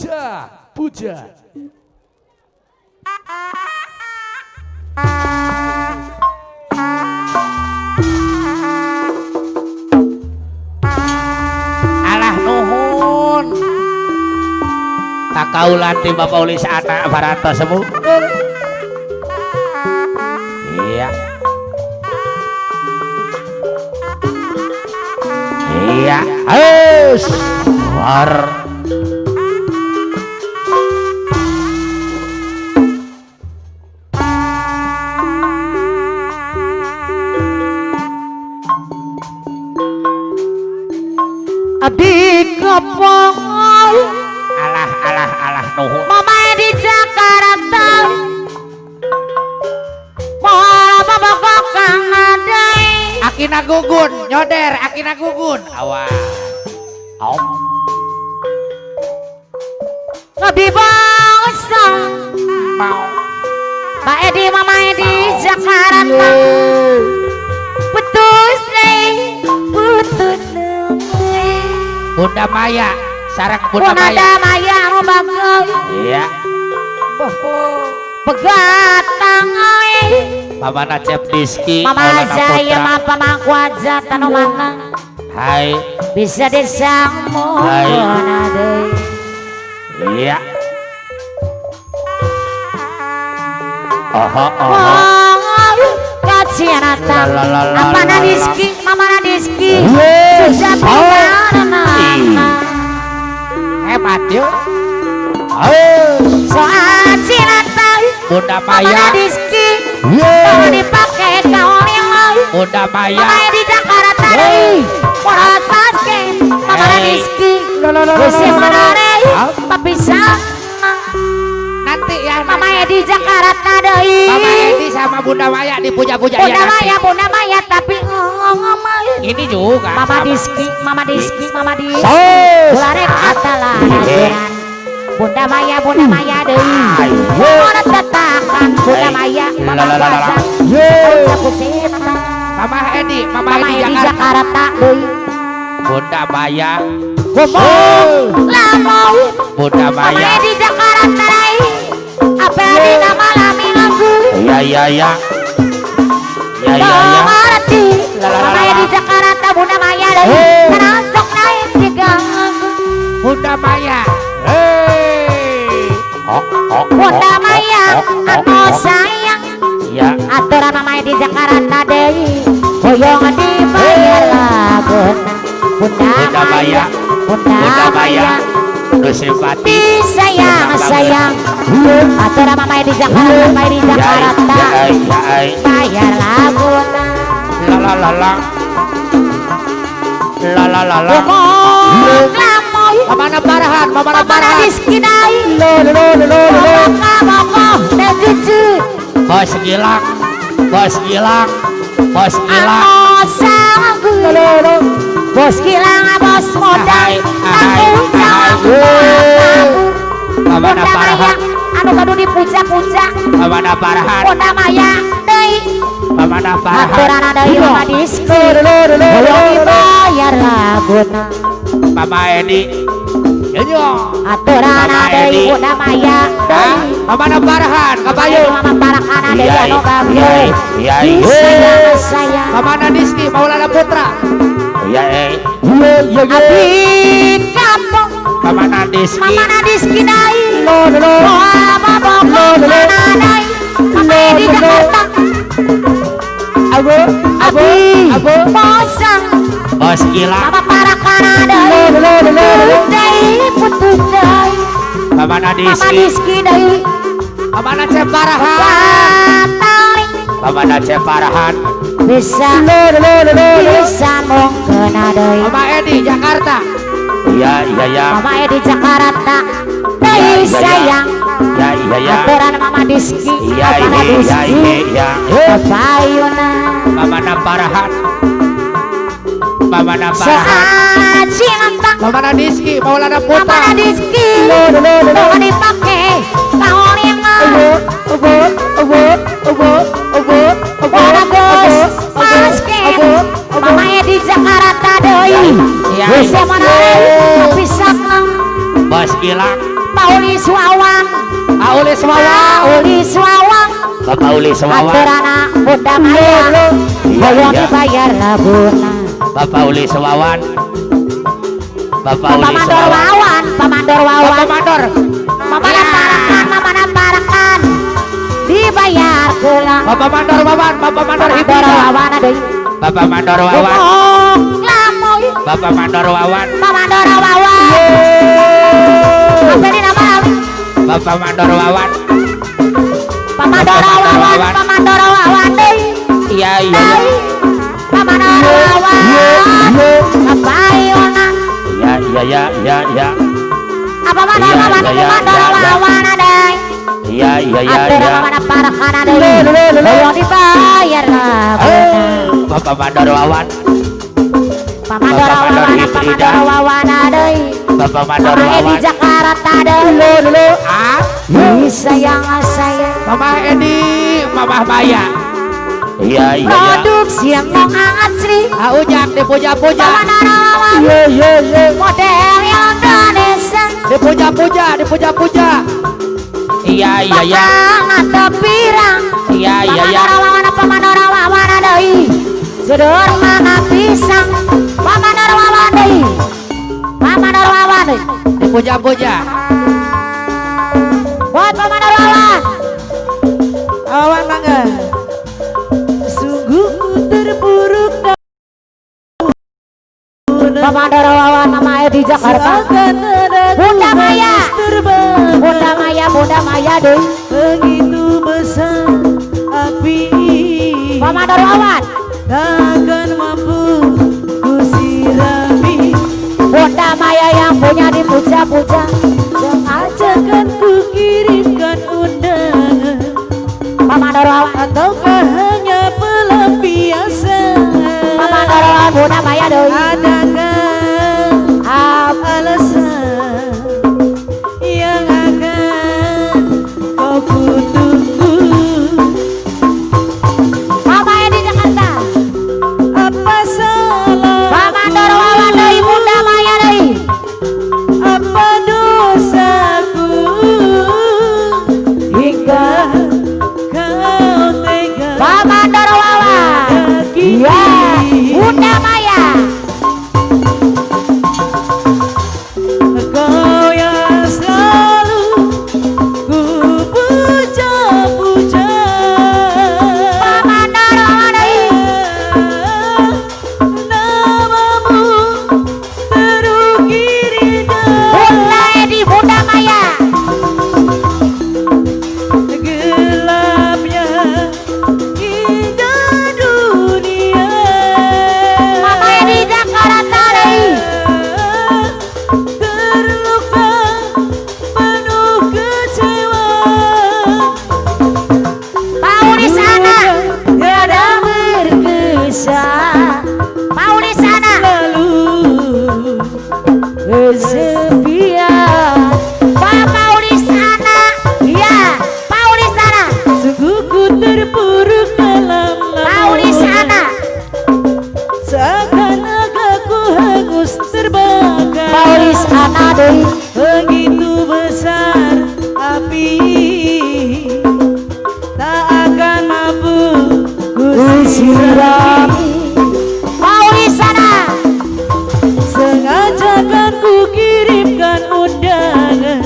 puja, puja. Alah nuhun. Kakaulan ti Bapak Ulis anak Barato semu. Iya. Iya. Haus. War. Adik kepong Alah nuhun. mama di Jakarta pola bapak kang adai Akina gugun nyoder akina gugun. Awas. Om. lebih bangsa Mau. Pak Edi mama di Jakarta putus Bunda Maya, sarang Bunda Maya. Bunda Maya bagai Iya. begatang Pamana Cep Diski. mama saya mapa mangkuaja tanu mana Hai. bisa disangmu Hai. deui Iya. Oho. kacian atang La, la, la, apa la, la. nadiski mama nadiski Yes. susah Oh. pindah Hebat yuk. soal cinatang Bunda mama Maya. nadiski kalau dipakai kawan yang lain Bunda Maya. mama di Jakarta deh porat basket mama Hey. nadiski bisa mana deh tapi sama Nanti ya. mama di Jakarta deh Mama Edi sama Bunda Maya dipuja-puja ya Bunda nanti. Maya tapi ngomong Ini juga. Mama sama. Diski, Mama Diski, Mama Diski. Sos. Bulan kata lah. Bunda Maya deui. Ayo. Orang tetakan Bunda Hai. Maya, Mama La, la, la, la, la. Kuasa. Mama Edi Mama di di Jakarta. Jakarta deui. Bunda Maya. Ngomong lamau. Bunda Mama Maya. di Jakarta deui. Apa di nama lami ngaku? Ya. Ya. Mengerti. La, la, la, Mama la. di Jakarta Bunda Maya deui. Hey. Karena sok naik digang. Bunda Maya. Hei. Bunda Maya, anu sayang. Ya. Aturan mama di Jakarta deui hoyong dibayar lagun Bunda Bunda Maya. Maya Bunda Maya. Nu simpati. sayang aturan mama di Jakarta bayar lagun La. ngomong lamoy Mamana Parahan. mama Rizky dai moko dan cucu Bos Gilang. anu sanggup bos kilang bos modal Ahai. tanggung jawab Mamana Bunda Maya Parahan. anu kudu dipuja-puja Mamana Parahan. Bunda Maya deui Mamana Parahan. aturan deui mama Diski hoyong dibayar laguna Mama Edi. Yo. aturan Mama deui Edi. Bunda Maya deui Mamana Parahan. Kabayu. mama parakana deui anu bagyo Iya. sayang Mamana Diski. Maulana Putra. Iya. abdi kampung Mamana Diski. mama Diski dai mama bokong mana dai mama di Jakarta abdi posang Bos Gilang. mama parakana deui putus dai Mamana mama Diski. Diski deui Mamana Ceparahan. batali Mamana Ceparahan. bisa mungkin deui Mama Edi Jakarta. Iya. mama di Jakarta deui sayang Ya. aturan mama Diski Iya. mama Diski Bayuna Mamana Parahan. Mamana Parahan. soal cinta Mamana Diski. Maulana mama Putra. Diski mau dipakai tahun yang Bos basket mama di Jakarta deui Iya. bisa mana tapi sakang Bos Gilang. Bapak Uli Swawang Uli Swawa Uli Swawang Bapak Uli Swawa aturana Bunda Maya hoyong iya. dibayar labuna Bapak Uli Swawan Bapak Uli Mandor Swawan Wawan Pamandor Wawan Bapak Mandor Mama namparakan dibayar kula Bapak Mandor Wawan Bapak Mandor Mandor Hibida Wawan deui Bapak Mandor Wawan lamoy Bapak Mandor Wawan Pamandor Wawan apa ini nama Bapak Mandor Wawan Pamandor Wawan Pamandor Wawan deui iya iya Pamandor Wawan apa yonan iya iya iya iya apa Mandor Wawan Pamandor Wawan deui iya iya iya atur iya mana parakan deui hoyong dibayar labuna Bapak Mandor Wawan Pamandor Wawan Pamandor Wawan deui Bapak Mandor Mama Wawan Edi Jakarta dulu ah sayang sayang Mama Edi Mama Maya iya iya iya produksi yang mau asli ujak dipuja-puja model yang Indonesia dipuja-puja iya iya iya atau pirang iya iya iya Pamandor Wawan deui sedeur mana pisang Pamandor Wawan deui Pamandor Wawan deui dipuja-puja buat Pamandor Wawan Awan mangga sungguh terburuk Pamandor Wawan Mama Edi Jakarta Bunda Maya Bunda Maya deh begitu besar api Pamandor Wawan takkan mampu ku sirami Bunda Maya yang punya dipuja-puja ajakan ku kirimkan undangan Pamandor Wawan ataukah hanya pelampiasan Pamandor Wawan Bunda Maya deh adakah alasan yang akan kau kutunggu Mama Edi Jakarta apa salah Pamandor Wawan deh Bunda Maya deh apa dosaku hingga kau tega Pamandor Wawan ya Bunda Maya kau yang selalu ku puja-puja Pamandor Wawan deh namamu terukir indah Bunda Edi Bunda Maya gelapnya indah dunia Mama Edi Jakarta deh terluka penuh kecewa Pauli sana tiada berkesan Pauli sana lalu kesepian Pak Pauli sana ya Pauli sana sungguh ku terpuruk dalam Pauli sana seakan-akan ku hangus terbakar Pauli sana deh begitu besar api tak akan mampu ku sirami Pauli sana sengaja kan ku kirimkan undangan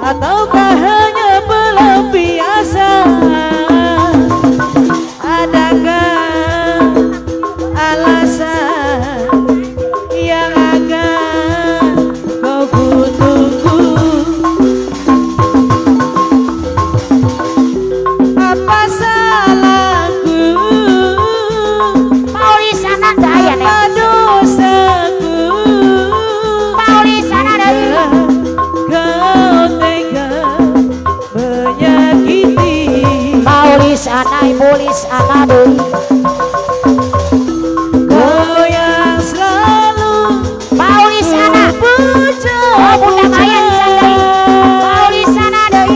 ataukah hanya pelampiasan adakah alasan yang akan kau kutunggu apa salahku Pauli sana daya apa nih dosaku Pauli sana deh kau tega menyakiti Pauli sana Pauli sana deh kau yang selalu Pauli sana puja oh Bunda Maya di sana deh Pauli sana deh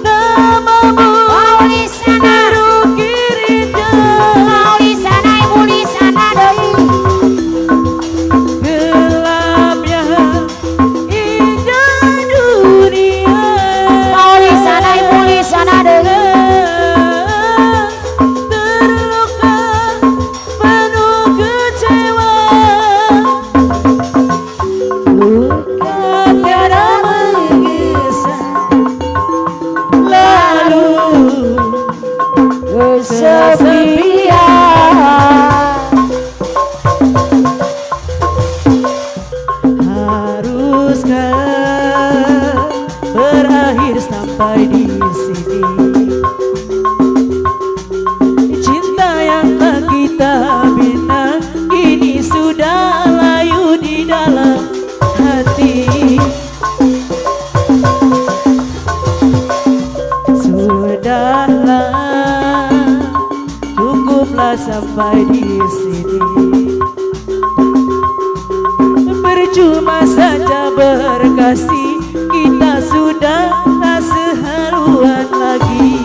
namamu Pauli sana terukir indah Pauli sana Pauli sana deh gelapnya percuma saja berkasih, kita sudah tak sehaluan lagi.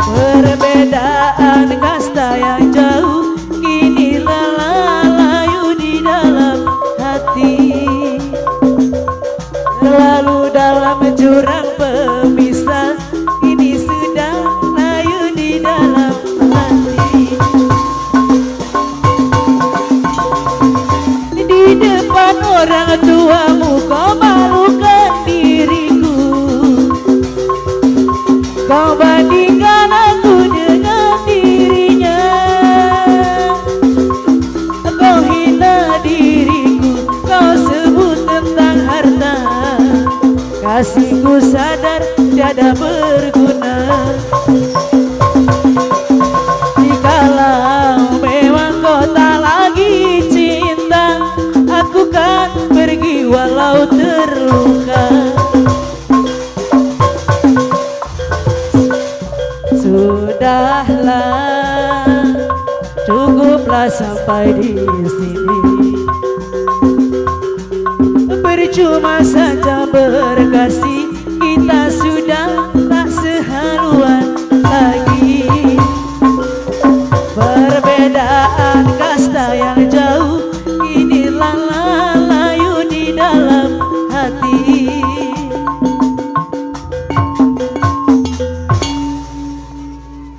Perbedaan kasta yang jauh kini layu di dalam hati. Lalu dalam jurang pemisah kini sudah layu di dalam hati. Di depan orang tuamu kau malukan diriku, kau bandingkan aku dengan dirinya, kau hina diriku, kau sebut tentang harta, kasihku sadar tiada berguna. Jikalau memang kau tak lagi cinta, aku kan pergi walau terluka. Sudahlah, cukuplah sampai di sini. Percuma saja